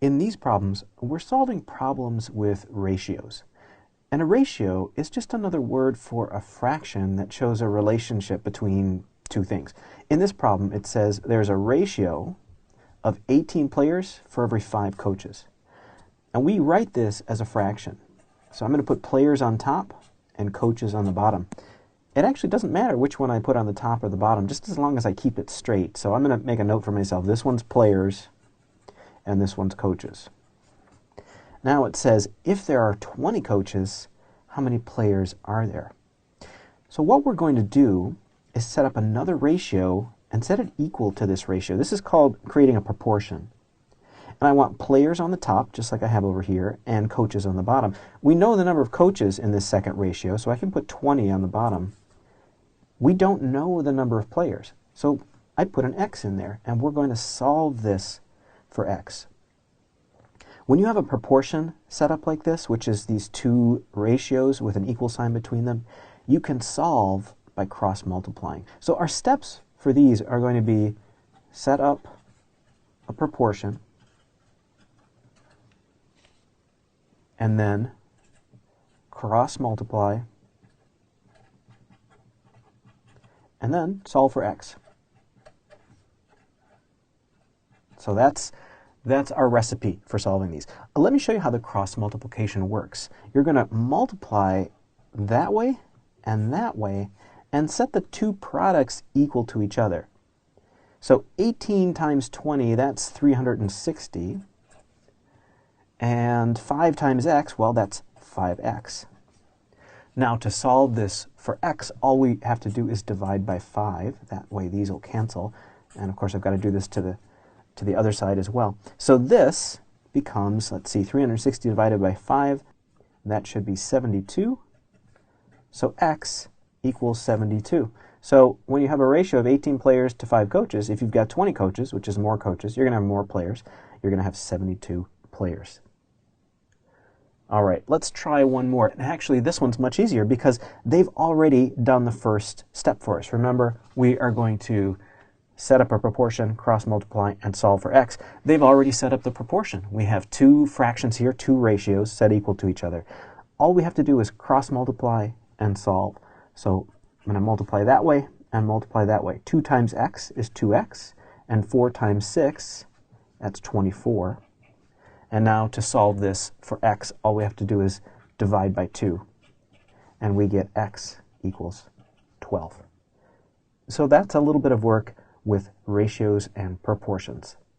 In these problems, we're solving problems with ratios. And a ratio is just another word for a fraction that shows a relationship between two things. In this problem, it says there's a ratio of 18 players for every 5 coaches. And we write this as a fraction. So I'm going to put players on top and coaches on the bottom. It actually doesn't matter which one I put on the top or the bottom, just as long as I keep it straight. So I'm going to make a note for myself. This one's players, and this one's coaches. Now it says, if there are 20 coaches, how many players are there? So what we're going to do is set up another ratio and set it equal to this ratio. This is called creating a proportion. And I want players on the top, just like I have over here, and coaches on the bottom. We know the number of coaches in this second ratio, so I can put 20 on the bottom. We don't know the number of players, so I put an x in there, and we're going to solve this for x. When you have a proportion set up like this, which is these two ratios with an equal sign between them, you can solve by cross-multiplying. So our steps for these are going to be set up a proportion, and then cross-multiply, and then solve for x. So that's our recipe for solving these. Let me show you how the cross multiplication works. You're going to multiply that way, and set the two products equal to each other. So 18 times 20, that's 360. And 5 times x, well, that's 5x. Now to solve this for x, all we have to do is divide by 5. That way these will cancel. And of course I've got to do this to the other side as well. So this becomes, let's see, 360 divided by 5. That should be 72. So x equals 72. So when you have a ratio of 18 players to 5 coaches, if you've got 20 coaches, which is more coaches, you're going to have more players. You're going to have 72 players. All right, let's try one more. And actually, this one's much easier because they've already done the first step for us. Remember, we are going to set up a proportion, cross-multiply, and solve for x. They've already set up the proportion. We have two fractions here, two ratios set equal to each other. All we have to do is cross-multiply and solve. So I'm going to multiply that way and multiply that way. 2 times x is 2x, and 4 times 6, that's 24. And now to solve this for x, all we have to do is divide by 2, and we get x equals 12. So that's a little bit of work with ratios and proportions.